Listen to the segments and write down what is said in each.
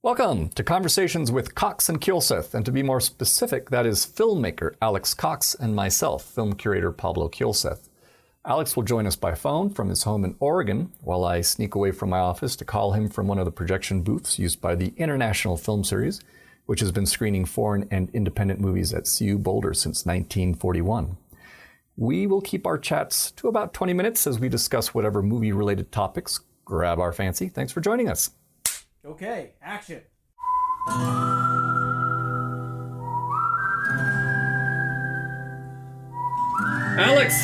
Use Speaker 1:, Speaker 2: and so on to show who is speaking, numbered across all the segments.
Speaker 1: Welcome to Conversations with Cox and Kielseth, and to be more specific, that is filmmaker Alex Cox and myself, film curator Pablo Kielseth. Alex will join us by phone from his home in Oregon, while I sneak away from my office to call him from one of the projection booths used by the International Film Series, which has been screening foreign and independent movies at CU Boulder since 1941. We will keep our chats to about 20 minutes as we discuss whatever movie-related topics grab our fancy. Thanks for joining us.
Speaker 2: Okay, action.
Speaker 3: Alex,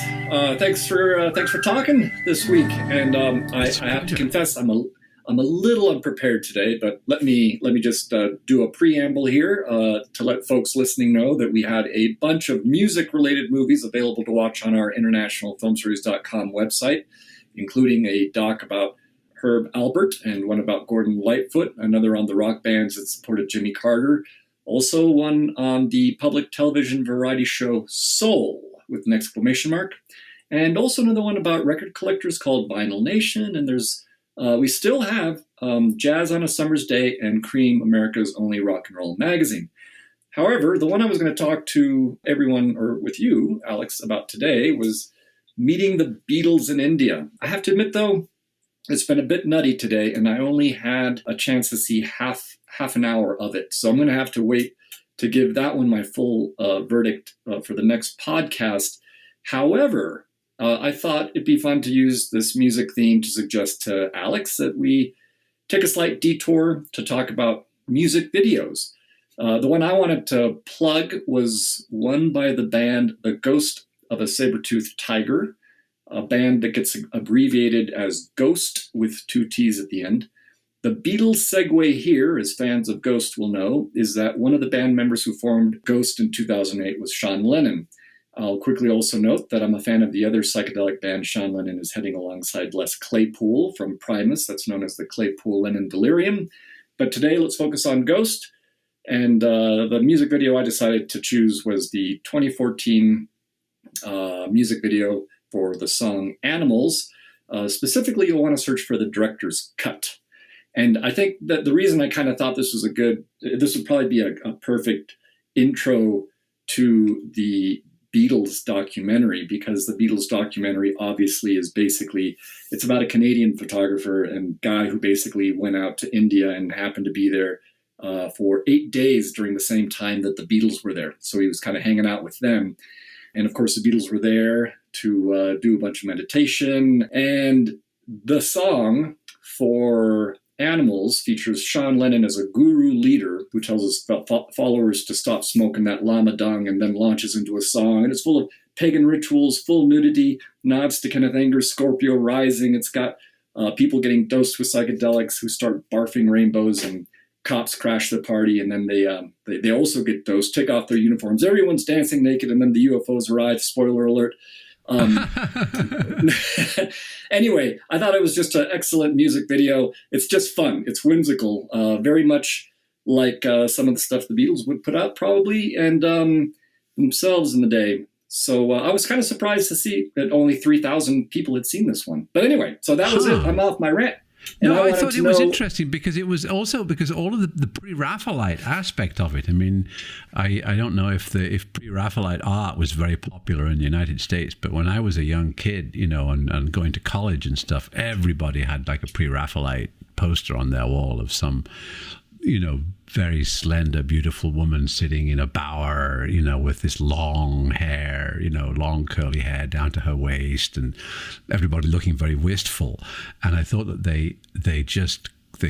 Speaker 3: thanks for talking this week. And I have to confess, I'm a little unprepared today. But let me just do a preamble here to let folks listening know that we had a bunch of music-related movies available to watch on our internationalfilmseries.com website, including a doc about Herb Alpert and one about Gordon Lightfoot, another on the rock bands that supported Jimmy Carter, also one on the public television variety show Soul with an exclamation mark, and also another one about record collectors called Vinyl Nation. And there's we still have Jazz on a Summer's Day and Cream, America's only rock and roll magazine. However, the one I was going to talk to everyone, or with you, Alex, about today was Meeting the Beatles in India. I have to admit, though, it's been a bit nutty today, and I only had a chance to see half an hour of it. So I'm going to have to wait to give that one my full verdict for the next podcast. However, I thought it'd be fun to use this music theme to suggest to Alex that we take a slight detour to talk about music videos. The one I wanted to plug was one by the band The Ghost of a Saber-Toothed Tiger, a band that gets abbreviated as Ghost with two T's at the end. The Beatles segue here, as fans of Ghost will know, is that one of the band members who formed Ghost in 2008 was Sean Lennon. I'll quickly also note that I'm a fan of the other psychedelic band Sean Lennon is heading alongside Les Claypool from Primus, that's known as the Claypool-Lennon Delirium. But today, let's focus on Ghost. And the music video I decided to choose was the 2014 music video for the song Animals. Specifically, you'll want to search for the director's cut. And I think that the reason I kind of thought this would probably be a perfect intro to the Beatles documentary, because the Beatles documentary obviously is it's about a Canadian photographer and guy who basically went out to India and happened to be there for 8 days during the same time that the Beatles were there. So he was kind of hanging out with them. And of course, the Beatles were there to do a bunch of meditation. And the song for Animals features Sean Lennon as a guru leader who tells his followers to stop smoking that llama dung, and then launches into a song. And it's full of pagan rituals, full nudity, nods to Kenneth Anger's Scorpio Rising. It's got people getting dosed with psychedelics who start barfing rainbows, and cops crash the party, and then they also get dosed, take off their uniforms. Everyone's dancing naked, and then the UFOs arrive. Spoiler alert. Anyway, I thought it was just an excellent music video. It's just fun. It's whimsical, very much like some of the stuff the Beatles would put out probably, and themselves in the day. So I was kind of surprised to see that only 3,000 people had seen this one. But anyway, so that was it. I'm off my rant.
Speaker 4: No, I thought it was interesting because it was also because all of the pre-Raphaelite aspect of it. I mean, I don't know if pre-Raphaelite art was very popular in the United States, but when I was a young kid, and going to college and stuff, everybody had like a pre-Raphaelite poster on their wall of some, very slender, beautiful woman sitting in a bower, with this long hair, long curly hair down to her waist, and everybody looking very wistful. And I thought that they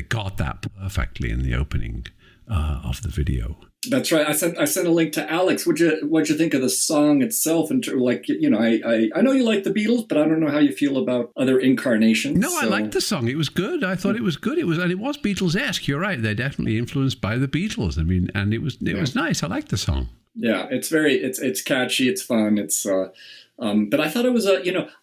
Speaker 4: got that perfectly in the opening of the video.
Speaker 3: That's right. I sent a link to Alex. What'd you think of the song itself? And I know you like the Beatles, but I don't know how you feel about other incarnations.
Speaker 4: No, I liked the song. It was good. I thought it was good. It was Beatles-esque. You're right. They're definitely influenced by the Beatles. I mean, and it was nice. I liked the song.
Speaker 3: Yeah, it's catchy. It's fun. It's but I thought it was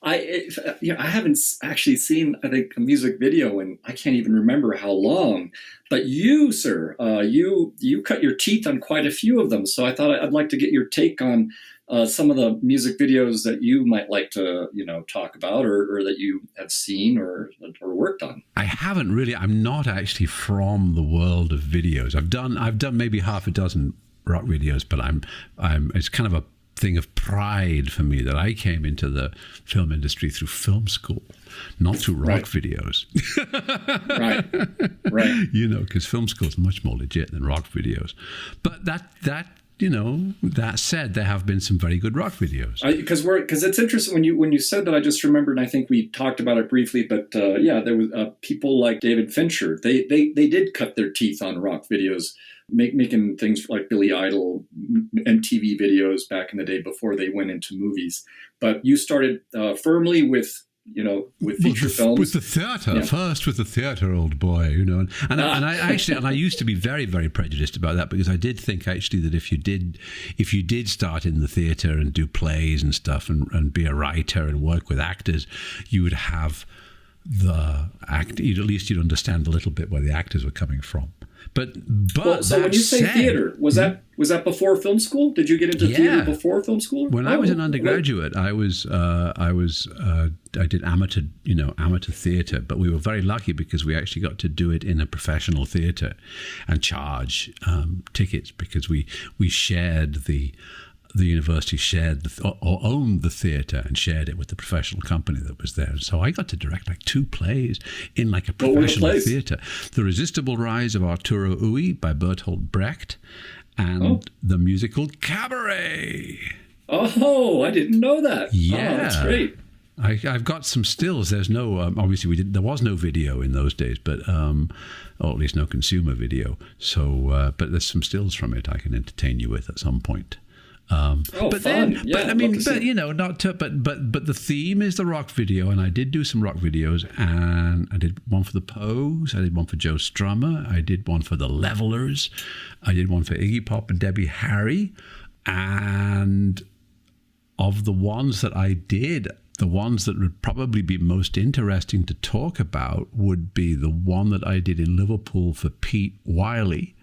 Speaker 3: I haven't actually seen, I think, a music video in I can't even remember how long. But you, sir, you cut your teeth on quite a few of them. So I thought I'd like to get your take on some of the music videos that you might like to, talk about or that you have seen or worked on.
Speaker 4: I haven't really. I'm not actually from the world of videos. I've done maybe half a dozen rock videos, but it's kind of a thing of pride for me that I came into the film industry through film school, not through rock videos.
Speaker 3: Right.
Speaker 4: Because film school is much more legit than rock videos. But that said, there have been some very good rock videos.
Speaker 3: Because it's interesting when you said that, I just remembered, and I think we talked about it briefly, but there was people like David Fincher. They did cut their teeth on rock videos, making things like Billy Idol, MTV videos back in the day before they went into movies. But you started firmly with feature films.
Speaker 4: With the theatre, first with the theatre, old boy, And I used to be very, very prejudiced about that, because I did think actually that if you did start in the theatre and do plays and stuff and be a writer and work with actors, you would have at least you'd understand a little bit where the actors were coming from.
Speaker 3: So when you say theater, was that before film school? Did you get into theater before film school?
Speaker 4: When I was an undergraduate, I did amateur theater, but we were very lucky because we actually got to do it in a professional theater and charge tickets, because we shared the university or owned the theatre and shared it with the professional company that was there. So I got to direct like 2 plays in like a professional theatre. The Irresistible Rise of Arturo Ui by Bertolt Brecht and the musical Cabaret.
Speaker 3: Oh, I didn't know that.
Speaker 4: Yeah.
Speaker 3: Oh, that's great.
Speaker 4: I've got some stills. There's no, obviously there was no video in those days, but, or at least no consumer video. So, but there's some stills from it I can entertain you with at some point. But
Speaker 3: fun.
Speaker 4: But the theme is the rock video, and I did do some rock videos, and I did one for the Pogues, I did one for Joe Strummer, I did one for the Levelers, I did one for Iggy Pop and Debbie Harry, and of the ones that I did, the ones that would probably be most interesting to talk about would be the one that I did in Liverpool for Pete Wiley.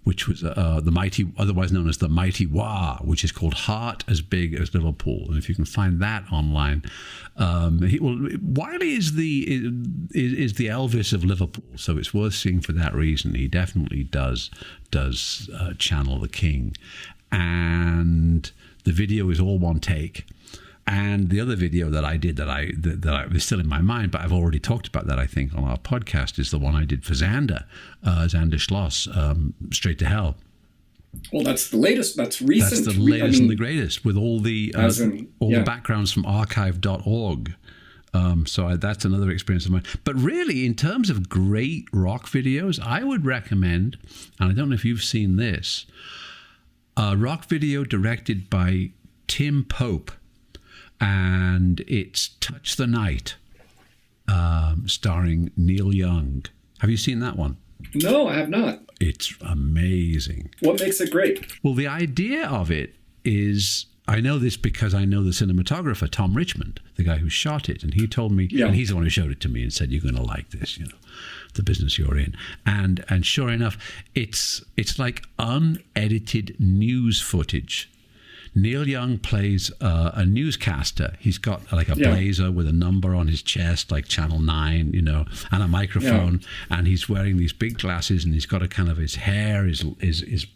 Speaker 4: Which was the mighty, otherwise known as the Mighty Wah, which is called Heart as Big as Liverpool. And if you can find that online, Wiley is the Elvis of Liverpool, so it's worth seeing for that reason. He definitely does channel the king, and the video is all one take. And the other video that I did that I was still in my mind, but I've already talked about that, I think, on our podcast, is the one I did for Xander Schloss, Straight to Hell.
Speaker 3: Well, that's the latest. That's recent.
Speaker 4: That's the latest and the greatest, with all the the backgrounds from archive.org. So that's another experience of mine. But really, in terms of great rock videos, I would recommend, and I don't know if you've seen this, a rock video directed by Tim Pope. And it's Touch the Night, starring Neil Young. Have you seen that one?
Speaker 3: No, I have not.
Speaker 4: It's amazing.
Speaker 3: What makes it great?
Speaker 4: Well, the idea of it is, I know this because I know the cinematographer, Tom Richmond, the guy who shot it. And he told me, and he's the one who showed it to me and said, you're going to like this, the business you're in. And sure enough, it's like unedited news footage. Neil Young plays a newscaster. He's got like a blazer with a number on his chest, like Channel 9, and a microphone. Yeah. And he's wearing these big glasses, and he's got a kind of, his hair is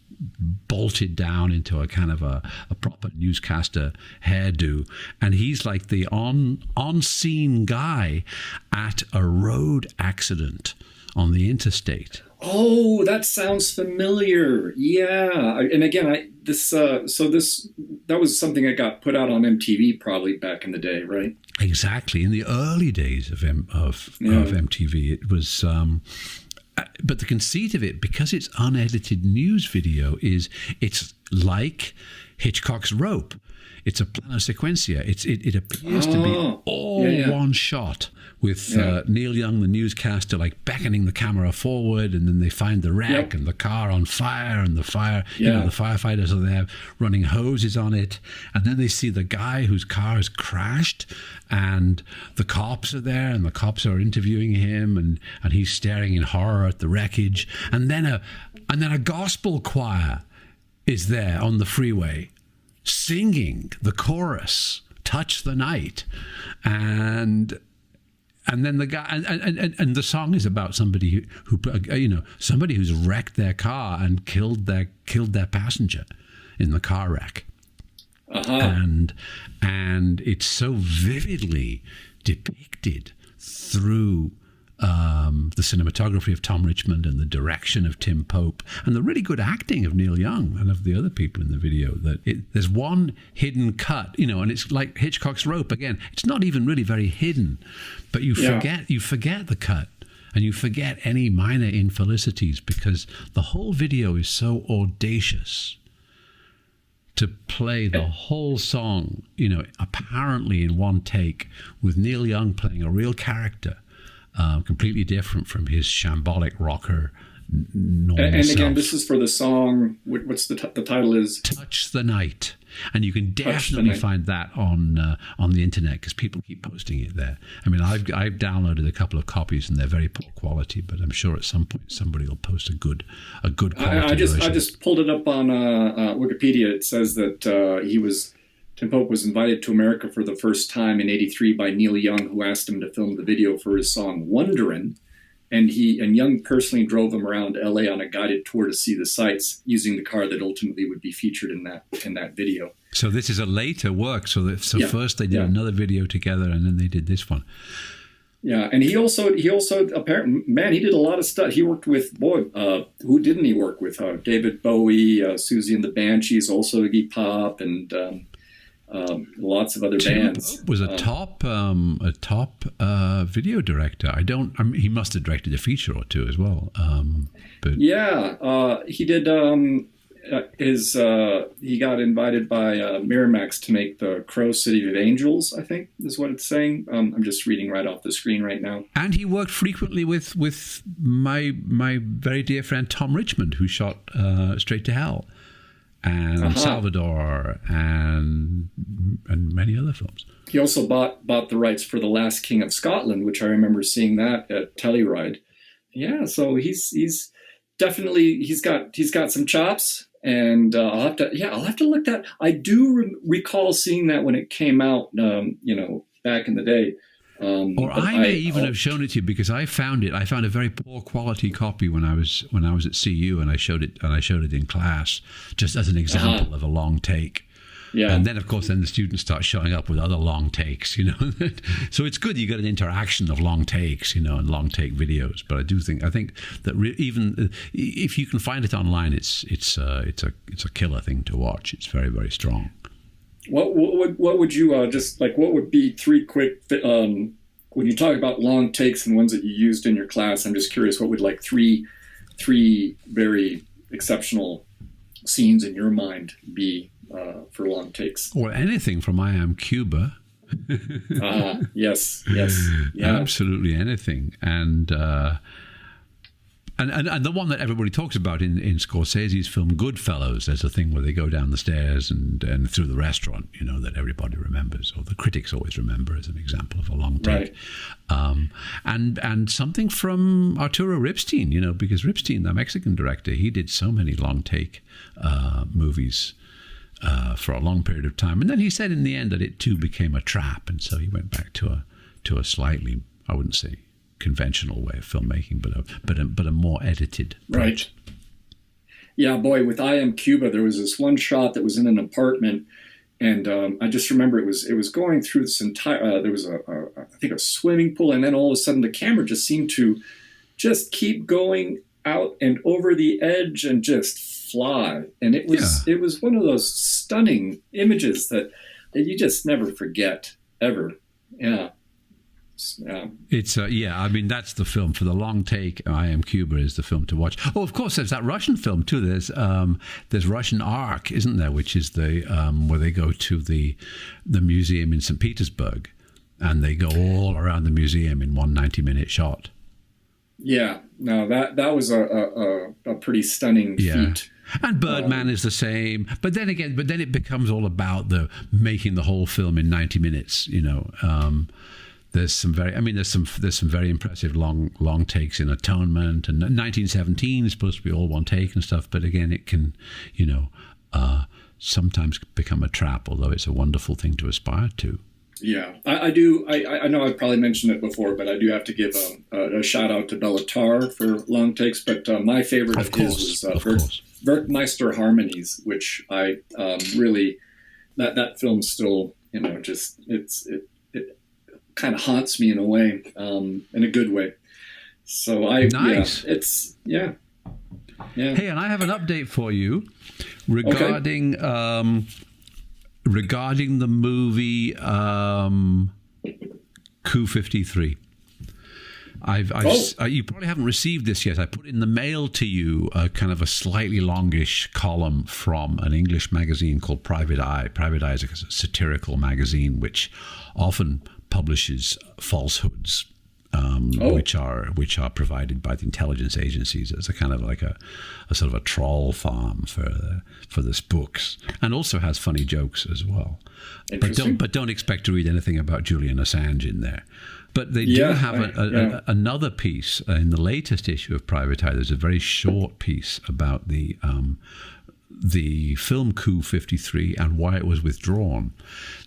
Speaker 4: bolted down into a kind of a proper newscaster hairdo. And he's like the on-scene guy at a road accident on the interstate.
Speaker 3: Oh, that sounds familiar. Yeah. And again, that was something that got put out on MTV probably back in the day, right?
Speaker 4: Exactly. In the early days of MTV, it was, but the conceit of it, because it's unedited news video, it's like Hitchcock's Rope. It's a plano sequencia. It appears to be all one shot with Neil Young, the newscaster, like beckoning the camera forward, and then they find the wreck and the car on fire, and the firefighters are there running hoses on it, and then they see the guy whose car has crashed, and the cops are there, and the cops are interviewing him, and he's staring in horror at the wreckage, and then a gospel choir is there on the freeway. singing the chorus, "Touch the Night," and then the guy and the song is about somebody who somebody who's wrecked their car and killed their passenger in the car wreck. And it's so vividly depicted through the cinematography of Tom Richmond and the direction of Tim Pope and the really good acting of Neil Young and of the other people in the video, that there's one hidden cut, and it's like Hitchcock's Rope again. It's not even really very hidden, but you forget the cut and you forget any minor infelicities, because the whole video is so audacious to play the whole song, apparently in one take, with Neil Young playing a real character, completely different from his shambolic rocker normal
Speaker 3: and again,
Speaker 4: self.
Speaker 3: this is for the song. What's the title is?
Speaker 4: Touch the Night. And you can definitely find that on the internet, because people keep posting it there. I mean, I've downloaded a couple of copies and they're very poor quality, but I'm sure at some point somebody will post a good quality version.
Speaker 3: I just pulled it up on Wikipedia. It says that Tim Pope was invited to America for the first time in '83 by Neil Young, who asked him to film the video for his song "Wonderin'." And Young personally drove him around LA on a guided tour to see the sights, using the car that ultimately would be featured in that video.
Speaker 4: So this is a later work. First they did another video together, and then they did this one.
Speaker 3: Yeah, and he also apparently, man, he did a lot of stuff. He worked with who didn't he work with? David Bowie, Susie and the Banshees, also Iggy Pop, and lots of other bands.
Speaker 4: Pope was a top video director. He must have directed a feature or two as well.
Speaker 3: He did. He got invited by Miramax to make the Crow City of Angels, I think is what it's saying. I'm just reading right off the screen right now.
Speaker 4: And he worked frequently with my very dear friend Tom Richmond, who shot Straight to Hell and Salvador and many other films.
Speaker 3: He also bought the rights for The Last King of Scotland, which I remember seeing that at Telluride. Yeah, so he's definitely he's got some chops, and I'll have to look that. I do recall seeing that when it came out, back in the day.
Speaker 4: Or I may even have shown it to you, because I found it. I found a very poor quality copy when I was at CU, and I showed it in class just as an example of a long take. Yeah. And then, of course, the students start showing up with other long takes, So it's good you get an interaction of long takes, and long take videos. But I think that even if you can find it online, it's a killer thing to watch. It's very, very strong.
Speaker 3: What would you what would be three quick when you talk about long takes and ones that you used in your class? I'm just curious, what would three very exceptional scenes in your mind be for long takes?
Speaker 4: Or anything from I Am Cuba.
Speaker 3: Yes, yeah,
Speaker 4: absolutely anything. And the one that everybody talks about in Scorsese's film Goodfellas, there's a thing where they go down the stairs and through the restaurant, that everybody remembers, or the critics always remember as an example of a long take. Right. And something from Arturo Ripstein, because Ripstein, the Mexican director, he did so many long take movies for a long period of time. And then he said in the end that it too became a trap, and so he went back to a slightly, I wouldn't say conventional way of filmmaking, but a more edited approach.
Speaker 3: Right. Yeah, boy, with I Am Cuba, there was this one shot that was in an apartment, and I just remember it was going through this entire. There was I think a swimming pool, and then all of a sudden the camera just seemed to just keep going out and over the edge and just fly, and it was one of those stunning images that you just never forget ever. Yeah.
Speaker 4: It's I mean, that's the film for the long take. I Am Cuba is the film to watch. Oh, of course, there's that Russian film too. There's Russian Ark, isn't there? Which is the where they go to the museum in St. Petersburg, and they go all around the museum in one 90-minute shot.
Speaker 3: Yeah, no, that was a pretty stunning feat.
Speaker 4: And Birdman is the same, but then it becomes all about making the whole film in 90 minutes. There's some very impressive long takes in Atonement, and 1917 is supposed to be all one take and stuff. But again, it can, sometimes become a trap, although it's a wonderful thing to aspire to.
Speaker 3: Yeah, I do. I know I've probably mentioned it before, but I do have to give a shout out to Bellatar for long takes. But my favorite of his was Werkmeister Harmonies, which I really, that film still, just it kind of haunts me in a way, in a good way. So
Speaker 4: nice.
Speaker 3: Yeah.
Speaker 4: Hey, and I have an update for you regarding regarding the movie Coup 53. You probably haven't received this yet. I put in the mail to you kind of a slightly longish column from an English magazine called Private Eye. Private Eye is a satirical magazine which often publishes falsehoods, which are provided by the intelligence agencies as a kind of like a sort of a troll farm for this books, and also has funny jokes as well. But don't expect to read anything about Julian Assange in there. But they do have another piece in the latest issue of Private Eye. There's a very short piece about the film Coup 53 and why it was withdrawn.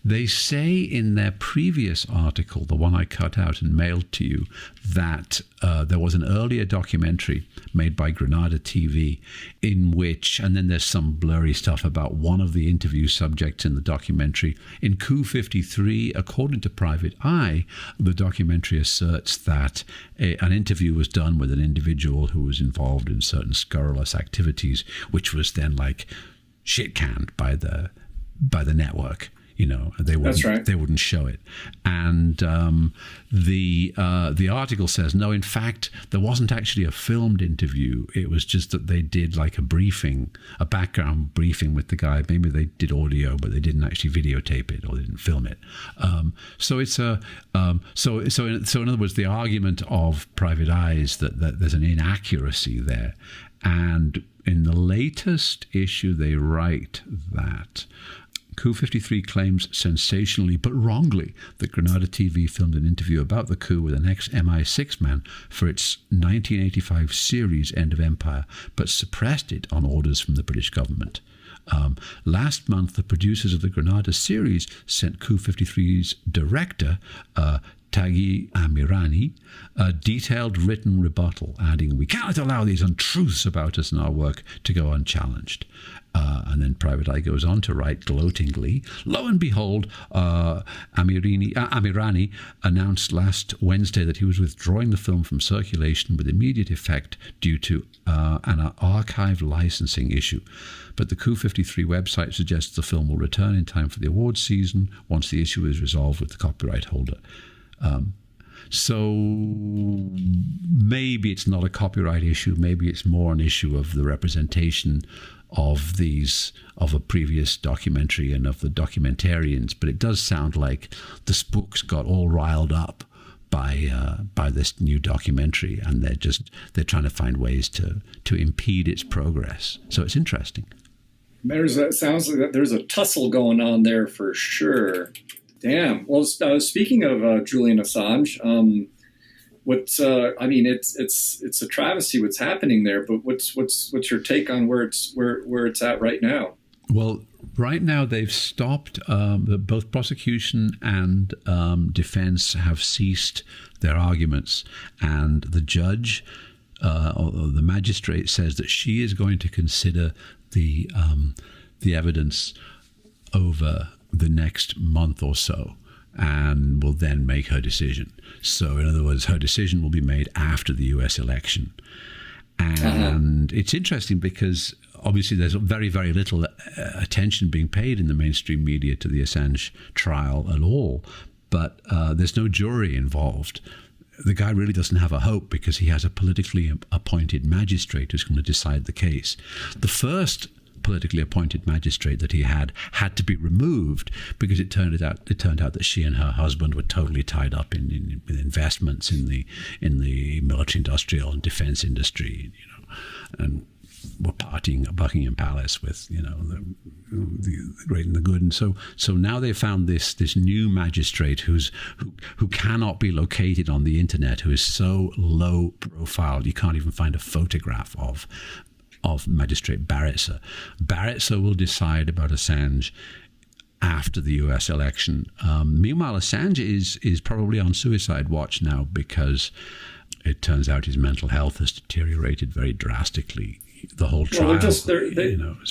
Speaker 4: They say in their previous article, the one I cut out and mailed to you, that there was an earlier documentary made by Granada TV in which, and then there's some blurry stuff about one of the interview subjects in the documentary. In Coup 53, according to Private Eye, the documentary asserts that an interview was done with an individual who was involved in certain scurrilous activities, which was then like shit canned by the network. They wouldn't. That's right. They wouldn't show it, and the article says no. In fact, there wasn't actually a filmed interview. It was just that they did like a background briefing with the guy. Maybe they did audio, but they didn't actually videotape it or they didn't film it. So it's so in other words, the argument of Private Eye is that there's an inaccuracy there, and in the latest issue they write that Coup 53 claims sensationally but wrongly that Granada TV filmed an interview about the coup with an ex-MI6 man for its 1985 series End of Empire, but suppressed it on orders from the British government. Last month, the producers of the Granada series sent Coup 53's director, Taghi Amirani, a detailed written rebuttal, adding, "We cannot allow these untruths about us and our work to go unchallenged." And then Private Eye goes on to write gloatingly, lo and behold, Amirani announced last Wednesday that he was withdrawing the film from circulation with immediate effect due to an archive licensing issue. But the Coup 53 website suggests the film will return in time for the awards season once the issue is resolved with the copyright holder. So maybe it's not a copyright issue. Maybe it's more an issue of the representation of a previous documentary and of the documentarians. But it does sound like the spooks got all riled up by this new documentary, and they're trying to find ways to impede its progress. So it's interesting.
Speaker 3: Sounds like there's a tussle going on there for sure. Damn. Well, speaking of Julian Assange, it's a travesty what's happening there. But what's your take on where it's at right now?
Speaker 4: Well, right now they've stopped. Both prosecution and defense have ceased their arguments, and the judge or the magistrate says that she is going to consider the evidence over the next month or so, and will then make her decision. So, in other words, her decision will be made after the US election. And it's interesting because obviously there's very, very little attention being paid in the mainstream media to the Assange trial at all. But there's no jury involved. The guy really doesn't have a hope because he has a politically appointed magistrate who's going to decide the case. The first politically appointed magistrate that he had to be removed because it turned out that she and her husband were totally tied up in investments in the military, industrial, and defense industry, and were partying at Buckingham Palace with the great and the good. And so now they found this new magistrate who cannot be located on the internet, who is so low profile you can't even find a photograph of. of Magistrate Barretser. Barretser will decide about Assange after the US election. Meanwhile, Assange is probably on suicide watch now because it turns out his mental health has deteriorated very drastically. The whole trial, it's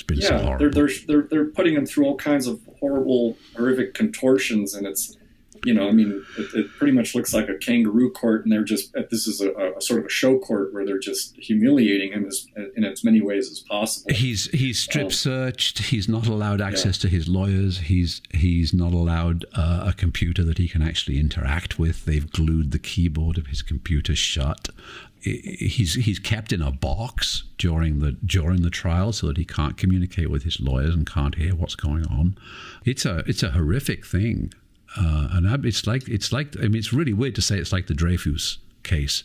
Speaker 4: been so horrible.
Speaker 3: They're putting him through all kinds of horrific contortions, and it's, it pretty much looks like a kangaroo court, and they're just, this is a sort of a show court where they're just humiliating him in as many ways as possible.
Speaker 4: He's strip searched. He's not allowed access to his lawyers. He's not allowed a computer that he can actually interact with. They've glued the keyboard of his computer shut. He's kept in a box during the trial so that he can't communicate with his lawyers and can't hear what's going on. It's a horrific thing. And it's really weird to say it's like the Dreyfus case,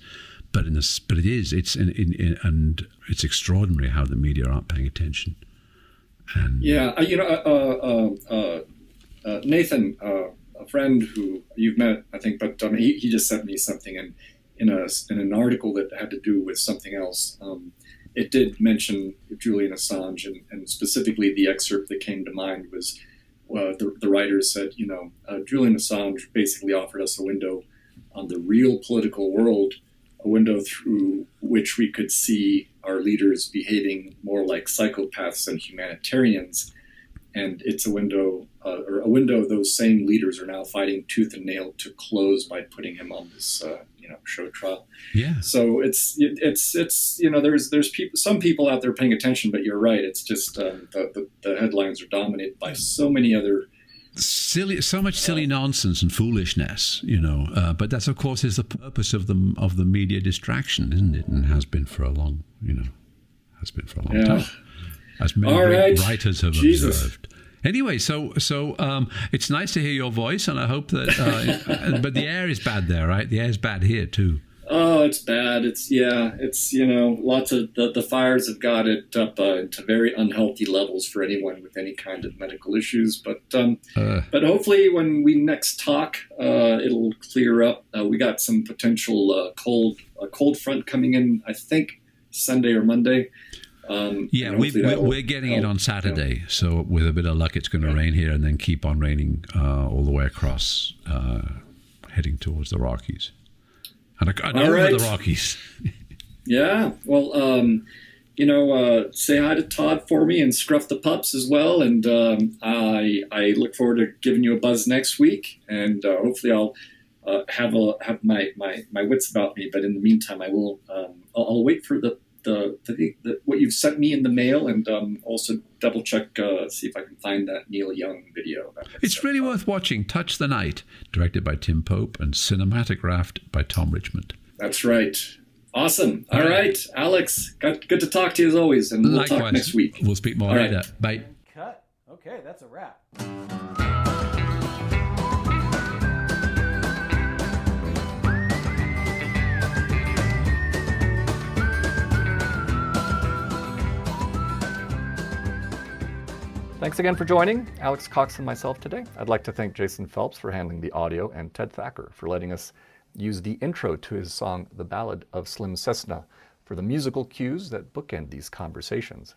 Speaker 4: but it is. And it's extraordinary how the media aren't paying attention. And
Speaker 3: Nathan, a friend who you've met, I think, but he just sent me something in an article that had to do with something else. It did mention Julian Assange, and specifically the excerpt that came to mind was. The writers said, Julian Assange basically offered us a window on the real political world, a window through which we could see our leaders behaving more like psychopaths than humanitarians. And it's a window those same leaders are now fighting tooth and nail to close by putting him on this show trial.
Speaker 4: Yeah.
Speaker 3: So it's there's some people out there paying attention, but you're right. It's just the headlines are dominated by so many other
Speaker 4: so much silly nonsense and foolishness, But that's, of course, is the purpose of the media distraction, isn't it? And has been for a long time, as many writers have observed. Anyway, so it's nice to hear your voice, and I hope that. But the air is bad there, right? The air is bad here too.
Speaker 3: Oh, it's bad. It's lots of the fires have got it up into very unhealthy levels for anyone with any kind of medical issues. But hopefully, when we next talk, it'll clear up. We got some potential cold front coming in. I think Sunday or Monday.
Speaker 4: We're getting it on Saturday, so with a bit of luck, it's going to rain here and then keep on raining all the way across, heading towards the Rockies and over the Rockies.
Speaker 3: Yeah, well, say hi to Todd for me and Scruff the pups as well, and I look forward to giving you a buzz next week, and hopefully I'll have my wits about me. But in the meantime, I'll wait for the what you've sent me in the mail, and also double check, see if I can find that Neil Young video.
Speaker 4: It's really worth watching. Touch the Night, directed by Tim Pope and cinematographed by Tom Richmond.
Speaker 3: That's right. Awesome. All right, Alex, good to talk to you as always, and we'll talk next week.
Speaker 4: We'll speak more later. Bye.
Speaker 2: Cut. Okay, that's a wrap.
Speaker 1: Thanks again for joining Alex Cox and myself today. I'd like to thank Jason Phelps for handling the audio and Ted Thacker for letting us use the intro to his song, The Ballad of Slim Cessna, for the musical cues that bookend these conversations.